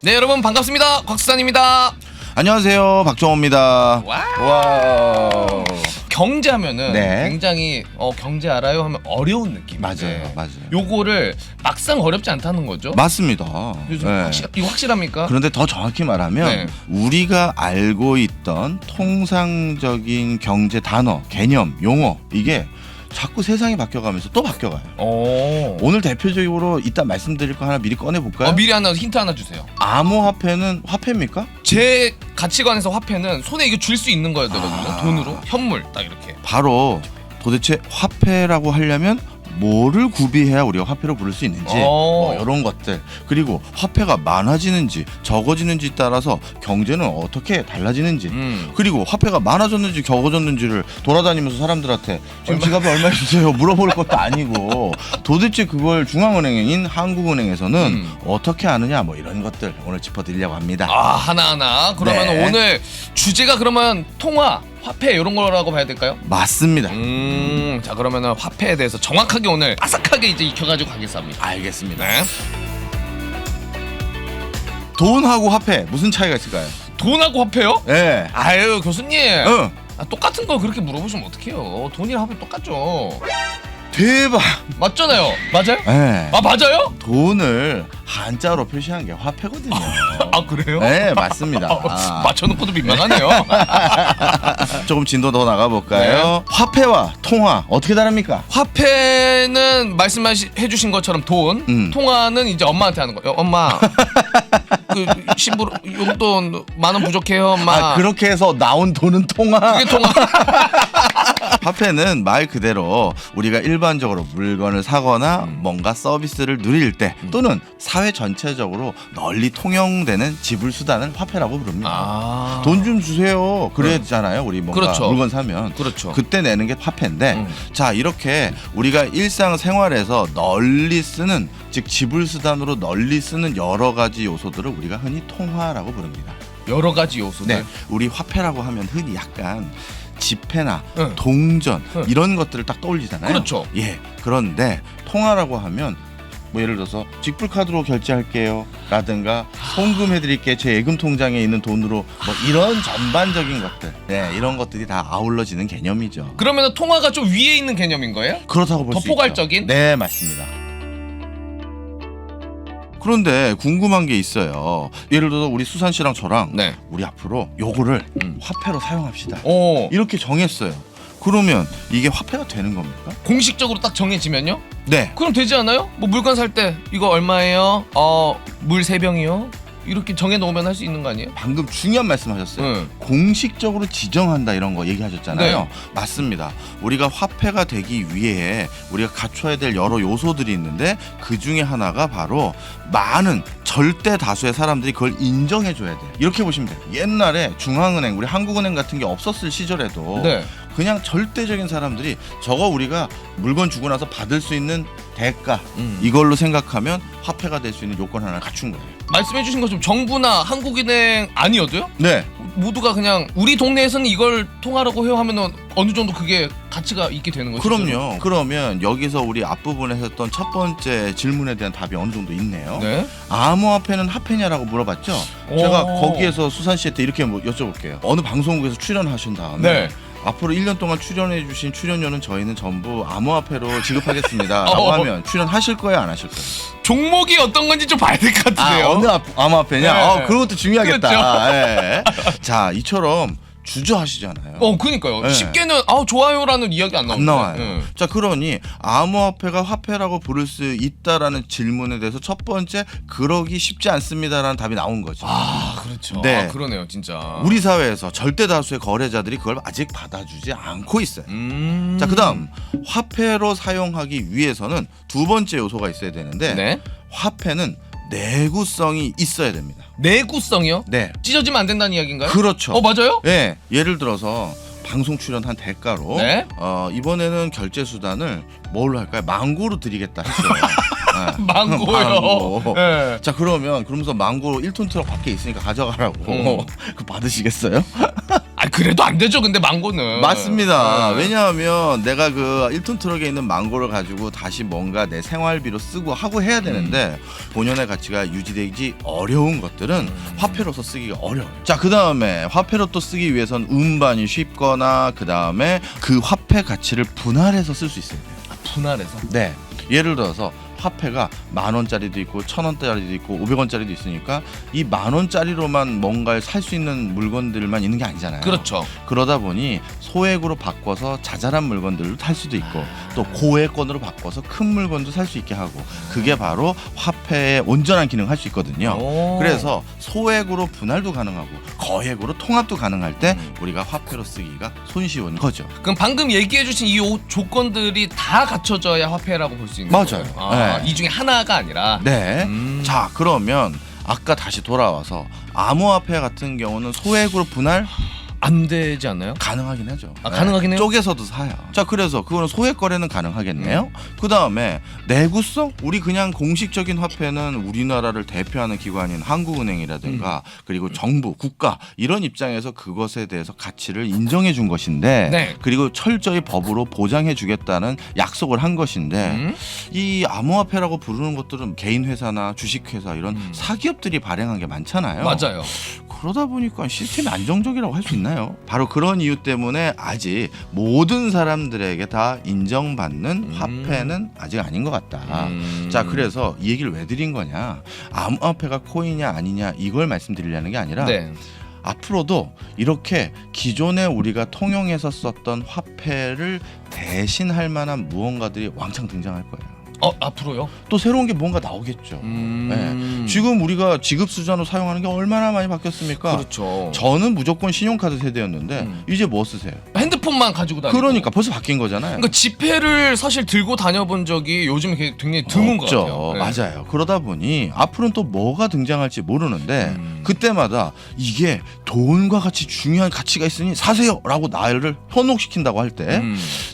네, 여러분 반갑습니다. 곽수산입니다. 안녕하세요, 박정호입니다. 와우. 경제하면은 네. 굉장히 경제 알아요 하면 어려운 느낌인데 맞아요. 요거를 막상 어렵지 않다는 거죠? 맞습니다. 요즘 네. 이거 확실합니까? 그런데 더 정확히 말하면 네. 우리가 알고 있던 통상적인 경제 단어, 개념, 용어 이게 자꾸 세상이 바뀌어가면서 또 바뀌어가요. 오늘 대표적으로 이따 말씀드릴 거 하나 미리 꺼내볼까요? 미리 하나 힌트 하나 주세요. 암호화폐는 화폐입니까? 제 가치관에서 화폐는 손에 이게 줄 수 있는 거여야 되거든요. 돈으로 현물 딱 이렇게. 바로 도대체 화폐라고 하려면 뭐를 구비해야 우리가 화폐로 부를 수 있는지 뭐 이런 것들, 그리고 화폐가 많아지는지 적어지는지 따라서 경제는 어떻게 달라지는지, 그리고 화폐가 많아졌는지 적어졌는지를 돌아다니면서 사람들한테 지금 지갑에 얼마 있으세요 물어볼 것도 아니고 도대체 그걸 중앙은행인 한국은행에서는 어떻게 하느냐, 뭐 이런 것들 오늘 짚어드리려고 합니다. 하나하나. 그러면 네. 오늘 주제가 그러면 통화, 화폐 이런 거라고 봐야 될까요? 맞습니다. 자, 그러면은 화폐에 대해서 정확하게 오늘 아삭하게 이제 익혀가지고 가겠습니다. 알겠습니다. 네. 돈하고 화폐 무슨 차이가 있을까요? 돈하고 화폐요? 네. 아유, 교수님. 응. 똑같은 걸 그렇게 물어보시면 어떡해요? 돈이랑 화폐 똑같죠. 대박. 맞잖아요. 맞아요? 네. 맞아요? 돈을 한자로 표시한 게 화폐거든요. 그래요? 네, 맞습니다. 맞춰놓고도 민망하네요. 조금 진도 더 나가볼까요? 화폐와 통화 어떻게 다릅니까? 화폐는 말씀해주신 것처럼 돈, 통화는 이제 엄마한테 하는 거예요. 엄마, 그 신부 용돈 10,000원 부족해요, 엄마. 그렇게 해서 나온 돈은 통화. 그게 통화. 화폐는 말 그대로 우리가 일반적으로 물건을 사거나 뭔가 서비스를 누릴 때 또는 사회 전체적으로 널리 통용되는 지불 수단을 화폐라고 부릅니다. 돈 좀 주세요. 그래야잖아요. 우리 뭔가 그렇죠. 물건 사면. 그렇죠. 그때 내는 게 화폐인데, 자, 이렇게 우리가 일상생활에서 널리 쓰는, 즉 지불 수단으로 널리 쓰는 여러 가지 요소들을 우리가 흔히 통화라고 부릅니다. 여러 가지 요소들. 네, 우리 화폐라고 하면 흔히 약간 지폐나 응. 동전 응. 이런 것들을 딱 떠올리잖아요. 그렇죠. 예. 그런데 통화라고 하면 뭐 예를 들어서 직불카드로 결제할게요 라든가 송금해드릴게 제 예금 통장에 있는 돈으로 뭐 이런 전반적인 것들, 네, 이런 것들이 다 아울러지는 개념이죠. 그러면 통화가 좀 위에 있는 개념인 거예요? 그렇다고 볼 수 더 있죠. 포괄적인? 네, 맞습니다. 그런데 궁금한 게 있어요. 예를 들어서 우리 수산 씨랑 저랑 네. 우리 앞으로 요거를 화폐로 사용합시다. 오. 이렇게 정했어요. 그러면 이게 화폐가 되는 겁니까? 공식적으로 딱 정해지면요? 네. 그럼 되지 않아요? 뭐 물건 살 때 이거 얼마예요? 물 3병이요? 이렇게 정해놓으면 할 수 있는 거 아니에요? 방금 중요한 말씀하셨어요. 응. 공식적으로 지정한다 이런 거 얘기하셨잖아요. 네. 맞습니다. 우리가 화폐가 되기 위해 우리가 갖춰야 될 여러 요소들이 있는데 그 중에 하나가 바로 많은 절대 다수의 사람들이 그걸 인정해줘야 돼요. 이렇게 보시면 돼요. 옛날에 중앙은행, 우리 한국은행 같은 게 없었을 시절에도 네. 그냥 절대적인 사람들이 저거 우리가 물건 주고 나서 받을 수 있는 대가, 이걸로 생각하면 화폐가 될 수 있는 요건 하나를 갖춘 거예요. 말씀해주신 것처럼 정부나 한국은행 아니어도요? 네. 모두가 그냥 우리 동네에서는 이걸 통화라고 해요 하면은 어느 정도 그게 가치가 있게 되는 거죠. 그럼요. 그러면 여기서 우리 앞부분에 했던 첫 번째 질문에 대한 답이 어느 정도 있네요. 네. 암호화폐는 화폐냐라고 물어봤죠. 제가 거기에서 수산 씨한테 이렇게 뭐 여쭤볼게요. 어느 방송국에서 출연하신 다음에 네. 앞으로 1년 동안 출연해 주신 출연료는 저희는 전부 암호화폐로 지급하겠습니다 라고 하면 출연하실 거예요, 안 하실 거예요? 종목이 어떤 건지 좀 봐야 될 것 같은데요. 어느 암호화폐냐? 네. 그런 것도 중요하겠다. 그렇죠. 예. 자, 이처럼 주저하시잖아요. 그니까요. 네. 쉽게는 좋아요라는 이야기 안 안 나오는데. 나와요. 네. 자, 그러니 암호화폐가 화폐라고 부를 수 있다라는 질문에 대해서 첫 번째, 그러기 쉽지 않습니다라는 답이 나온 거죠. 그렇죠. 네. 그러네요, 진짜. 우리 사회에서 절대 다수의 거래자들이 그걸 아직 받아주지 않고 있어요. 자, 그다음 화폐로 사용하기 위해서는 두 번째 요소가 있어야 되는데, 네. 화폐는 내구성이 있어야 됩니다. 내구성이요? 네, 찢어지면 안 된다는 이야기인가요? 그렇죠. 맞아요? 네, 예를 들어서 방송 출연한 대가로 네. 이번에는 결제 수단을 뭘로 할까요? 망고로 드리겠다 했어요. 네. 망고요. 망고. 네. 자, 그러면서 망고 1톤 트럭 밖에 있으니까 가져가라고. 그거 받으시겠어요? 그래도 안 되죠. 근데 망고는. 맞습니다. 왜냐하면 내가 그 1톤 트럭에 있는 망고를 가지고 다시 뭔가 내 생활비로 쓰고 하고 해야 되는데 본연의 가치가 유지되기 어려운 것들은 화폐로서 쓰기가 어려워요. 자, 그 다음에 화폐로 또 쓰기 위해선 운반이 쉽거나 그 다음에 그 화폐 가치를 분할해서 쓸 수 있어야 돼요. 분할해서. 네. 예를 들어서 화폐가 10,000원짜리도 있고 1,000원짜리도 있고 500원짜리도 있으니까 이 10,000원짜리로만 뭔가를 살 수 있는 물건들만 있는 게 아니잖아요. 그렇죠. 그러다 보니 소액으로 바꿔서 자잘한 물건들로 탈 수도 있고 또 고액권으로 바꿔서 큰 물건도 살 수 있게 하고 그게 바로 화폐의 온전한 기능을 할 수 있거든요. 그래서 소액으로 분할도 가능하고 거액으로 통합도 가능할 때 우리가 화폐로 쓰기가 손쉬운 거죠. 그럼 방금 얘기해주신 이 조건들이 다 갖춰져야 화폐라고 볼 수 있는 맞아요. 거예요. 네. 이 중에 하나가 아니라. 네. 자, 그러면 아까 다시 돌아와서 암호화폐 같은 경우는 소액으로 분할 안 되지 않나요? 가능하긴 하죠. 가능하긴 해요? 쪼개서도 사요. 자, 그래서 그거는 소액 거래는 가능하겠네요. 그 다음에 내구성? 우리 그냥 공식적인 화폐는 우리나라를 대표하는 기관인 한국은행이라든가 그리고 정부, 국가 이런 입장에서 그것에 대해서 가치를 인정해 준 것인데 네. 그리고 철저히 법으로 보장해 주겠다는 약속을 한 것인데 이 암호화폐라고 부르는 것들은 개인 회사나 주식회사 이런 사기업들이 발행한 게 많잖아요. 맞아요. 그러다 보니까 시스템이 안정적이라고 할 수 있나요? 바로 그런 이유 때문에 아직 모든 사람들에게 다 인정받는 화폐는 아직 아닌 것 같다. 자, 그래서 이 얘기를 왜 드린 거냐? 암호화폐가 코인이냐 아니냐 이걸 말씀드리려는 게 아니라 네. 앞으로도 이렇게 기존에 우리가 통용해서 썼던 화폐를 대신할 만한 무언가들이 왕창 등장할 거예요. 앞으로요? 또 새로운 게 뭔가 나오겠죠. 네. 지금 우리가 지급수단으로 사용하는 게 얼마나 많이 바뀌었습니까? 그렇죠. 저는 무조건 신용카드 세대였는데 이제 뭐 쓰세요? 핸드폰만 가지고 다니고. 그러니까 벌써 바뀐 거잖아요. 그러니까 지폐를 사실 들고 다녀본 적이 요즘 굉장히 드문 것 없죠. 같아요. 네. 맞아요. 그러다 보니 앞으로는 또 뭐가 등장할지 모르는데 그때마다 이게 돈과 같이 중요한 가치가 있으니 사세요라고 나를 현혹시킨다고 할 때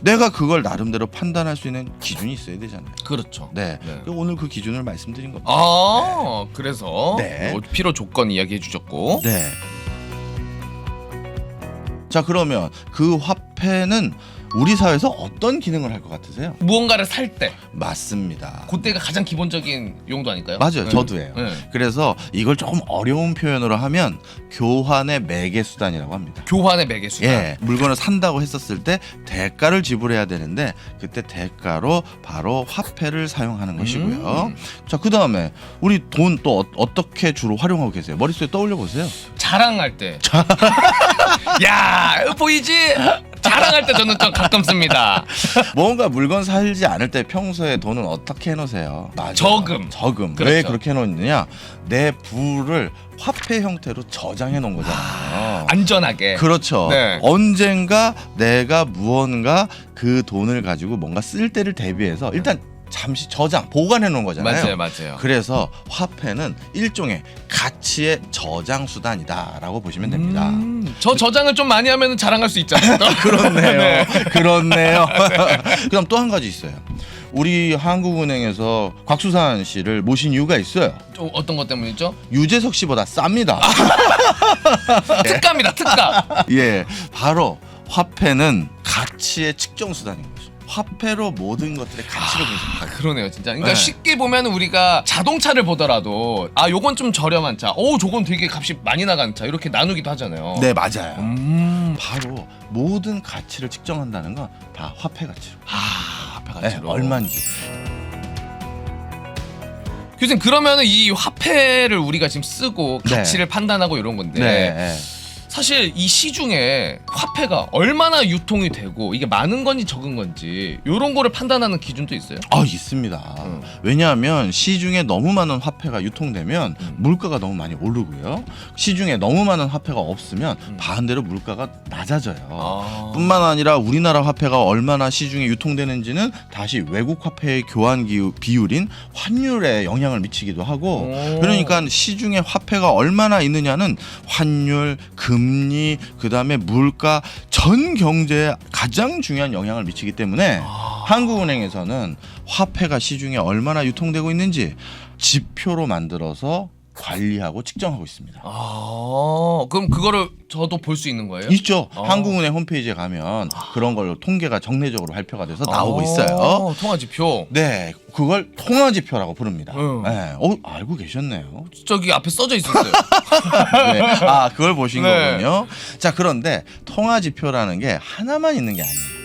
내가 그걸 나름대로 판단할 수 있는 기준이 있어야 되잖아요. 그렇죠. 네. 오늘 그 기준을 말씀드린 겁니다. 그래서 네. 필요 조건 이야기해 주셨고. 네. 자, 그러면 그 화폐는 우리 사회에서 어떤 기능을 할 것 같으세요? 무언가를 살 때. 맞습니다. 그때가 가장 기본적인 용도 아닐까요? 맞아요. 네. 저도예요. 네. 그래서 이걸 조금 어려운 표현으로 하면 교환의 매개 수단이라고 합니다. 교환의 매개 수단. 예, 물건을 산다고 했었을 때 대가를 지불해야 되는데 그때 대가로 바로 화폐를 사용하는 것이고요. 자, 그 다음에 우리 돈 또 어떻게 주로 활용하고 계세요? 머릿속에 떠올려 보세요. 자랑할 때. 야, 보이지? 자랑할 때 저는 좀 가끔 씁니다. 뭔가 물건 살지 않을 때 평소에 돈은 어떻게 해놓으세요? 맞아요. 저금. 저금. 그렇죠. 왜 그렇게 해놓느냐? 내 부를 화폐 형태로 저장해 놓은 거잖아요. 안전하게. 그렇죠. 네. 언젠가 내가 무언가 그 돈을 가지고 뭔가 쓸 때를 대비해서 일단 잠시 저장, 보관해 놓은 거잖아요. 맞아요. 그래서 화폐는 일종의 가치의 저장 수단이다라고 보시면 됩니다. 저 저장을 좀 많이 하면 자랑할 수 있잖아요. 그렇네요. 네. 그렇네요. 그다음 또 한 가지 있어요. 우리 한국은행에서 곽수산 씨를 모신 이유가 있어요. 어떤 것 때문이죠? 유재석 씨보다 쌉니다. 특가입니다. 특가. 예, 바로 화폐는 가치의 측정 수단인 거죠. 화폐로 모든 것들의 가치를 분석하고. 그러네요, 진짜. 그러니까 네. 쉽게 보면 우리가 자동차를 보더라도 요건 좀 저렴한 차, 저건 되게 값이 많이 나간 차 이렇게 나누기도 하잖아요. 네, 맞아요. 바로 모든 가치를 측정한다는 건 다 화폐 가치로. 화폐 가치로. 네, 얼마인지. 교수님, 그러면은 이 화폐를 우리가 지금 쓰고 네. 가치를 판단하고 이런 건데 네. 사실 이 시중에 화폐가 얼마나 유통이 되고 이게 많은 건지 적은 건지 이런 거를 판단하는 기준도 있어요? 있습니다. 왜냐하면 시중에 너무 많은 화폐가 유통되면 물가가 너무 많이 오르고요. 시중에 너무 많은 화폐가 없으면 반대로 물가가 낮아져요. 뿐만 아니라 우리나라 화폐가 얼마나 시중에 유통되는지는 다시 외국 화폐의 교환 비율인 환율에 영향을 미치기도 하고 그러니까 시중에 화폐가 얼마나 있느냐는 환율, 금리, 그다음에 물가, 전 경제에 가장 중요한 영향을 미치기 때문에 한국은행에서는 화폐가 시중에 얼마나 유통되고 있는지 지표로 만들어서 관리하고 측정하고 있습니다. 그럼 그거를 저도 볼 수 있는 거예요? 있죠. 한국은행 홈페이지에 가면 그런 걸로 통계가 정례적으로 발표가 돼서 나오고 있어요. 통화지표. 네, 그걸 통화지표라고 부릅니다. 네. 알고 계셨네요. 저기 앞에 써져 있었어요. 네. 그걸 보신 네. 거군요. 자, 그런데 통화지표라는 게 하나만 있는 게 아니에요.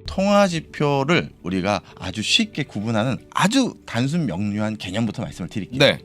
통화지표를 우리가 아주 쉽게 구분하는 아주 단순 명료한 개념부터 말씀을 드릴게요. 네.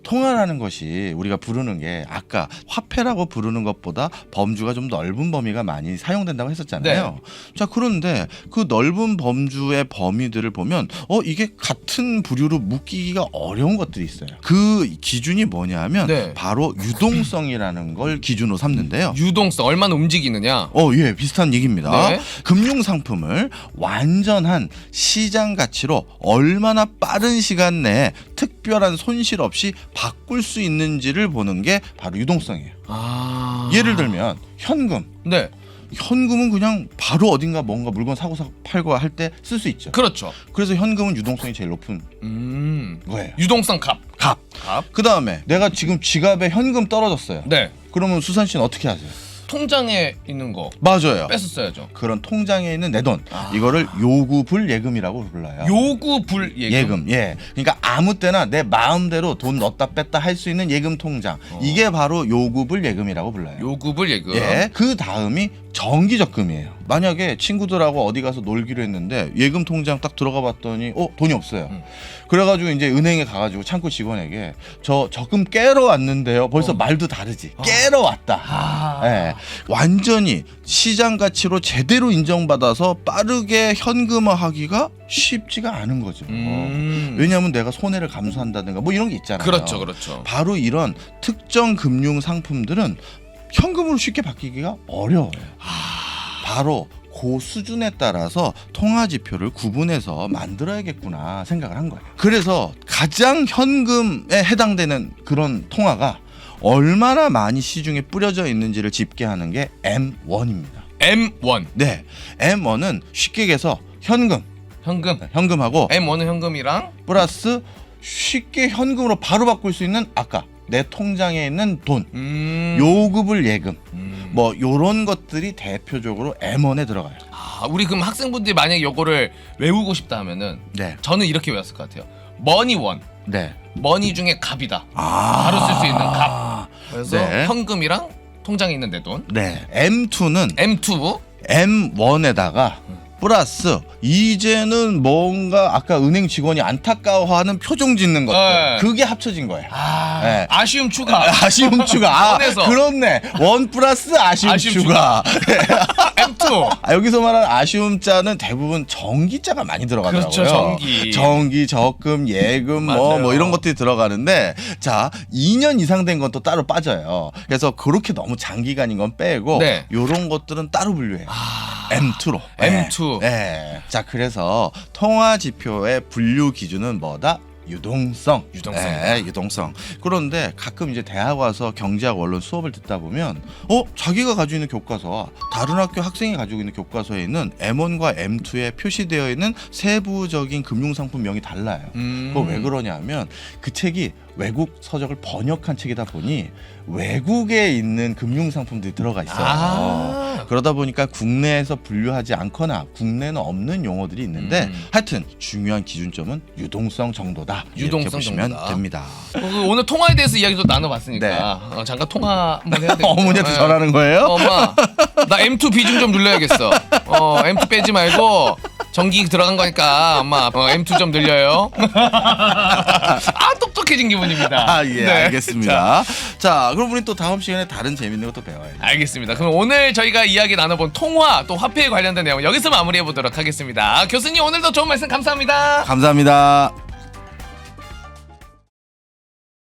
통화라는 것이 우리가 부르는 게 아까 화폐라고 부르는 것보다 범주가 좀 넓은 범위가 많이 사용된다고 했었잖아요. 자, 그런데 그 넓은 범주의 범위들을 보면 이게 같은 부류로 묶이기가 어려운 것들이 있어요. 그 기준이 뭐냐면 바로 유동성이라는 걸 기준으로 삼는데요. 유동성, 얼마나 움직이느냐. 예, 비슷한 얘기입니다. 네. 금융 상품을 완전한 시장 가치로 얼마나 빠른 시간 내에 특별한 손실 없이 바꿀 수 있는지를 보는 게 바로 유동성이에요. 예를 들면 현금. 네. 현금은 그냥 바로 어딘가 뭔가 물건 사고 팔고 할 때 쓸 수 있죠. 그렇죠. 그래서 현금은 유동성이 제일 높은 거예요. 유동성 값. 그 다음에 내가 지금 지갑에 현금 떨어졌어요. 네. 그러면 수산 씨는 어떻게 하세요? 통장에 있는 거 맞아요. 뺐었어야죠. 그런 통장에 있는 내 돈, 이거를 요구불 예금이라고 불러요. 요구불 예금. 예. 그러니까 아무 때나 내 마음대로 돈 넣었다 뺐다 할 수 있는 예금 통장. 이게 바로 요구불 예금이라고 불러요. 요구불 예금. 예. 그 다음이 정기적금이에요. 만약에 친구들하고 어디 가서 놀기로 했는데 예금 통장 딱 들어가 봤더니 돈이 없어요. 그래가지고 이제 은행에 가가지고 창구 직원에게 저 적금 깨러 왔는데요. 벌써 말도 다르지. 깨러 왔다. 예. 완전히 시장 가치로 제대로 인정받아서 빠르게 현금화하기가 쉽지가 않은 거죠. 왜냐하면 내가 손해를 감수한다든가 뭐 이런 게 있잖아요. 그렇죠. 바로 이런 특정 금융 상품들은 현금으로 쉽게 바뀌기가 어려워요. 바로 그 수준에 따라서 통화지표를 구분해서 만들어야겠구나 생각을 한 거예요. 그래서 가장 현금에 해당되는 그런 통화가 얼마나 많이 시중에 뿌려져 있는지를 집계하는 게 M1입니다. M1. 네, M1은 쉽게 얘기해서 현금하고 M1은 현금이랑 플러스 쉽게 현금으로 바로 바꿀 수 있는 아까 내 통장에 있는 돈, 요구불 예금, 뭐 요런 것들이 대표적으로 M1에 들어가요. 우리 그럼 학생분들이 만약에 요거를 외우고 싶다 하면은 저는 이렇게 외웠을 것 같아요. 머니원. 머니 중에 갑이다. 바로 쓸 수 있는 갑. 그래서 현금이랑 통장에 있는 내 돈. M2는 M2. M1에다가 플러스 이제는 뭔가 아까 은행 직원이 안타까워하는 표정 짓는 것들 그게 합쳐진 거예요. 아쉬움 추가. 아쉬움 추가. 그렇네. 원 플러스 아쉬움 추가. M2. 여기서 말하는 아쉬움자는 대부분 전기자가 많이 들어가더라고요. 그렇죠. 전기, 적금, 예금 뭐 이런 것들이 들어가는데 자 2년 이상 된 건 또 따로 빠져요. 그래서 그렇게 너무 장기간인 건 빼고 요런 것들은 따로 분류해요. M2로. M2. 자, 그래서 통화지표의 분류 기준은 뭐다? 유동성. 유동성. 그런데 가끔 이제 대학 와서 경제학 원론 수업을 듣다 보면 자기가 가지고 있는 교과서와 다른 학교 학생이 가지고 있는 교과서에 있는 M1과 M2에 표시되어 있는 세부적인 금융상품명이 달라요. 그거 왜 그러냐면 그 책이 외국 서적을 번역한 책이다 보니 외국에 있는 금융상품들이 들어가 있어요. 그러다 보니까 국내에서 분류하지 않거나 국내는 없는 용어들이 있는데 하여튼 중요한 기준점은 유동성 정도다. 이렇게 보시면 됩니다. 오늘 통화에 대해서 이야기도 나눠봤으니까 잠깐 통화 한번 해야 되겠다. 어머니한테 전화하는 거예요? 엄마 나 M2 비중 좀 늘려야겠어. M2 빼지 말고 전기 들어간 거니까 엄마 M2 좀 늘려요. 똑똑해진 기분입니다. 알겠습니다. 자, 그럼 우리 또 다음 시간에 다른 재밌는 것도 배워야죠. 알겠습니다. 그럼 오늘 저희가 이야기 나눠본 통화 또 화폐에 관련된 내용 여기서 마무리해 보도록 하겠습니다. 교수님 오늘도 좋은 말씀 감사합니다. 감사합니다.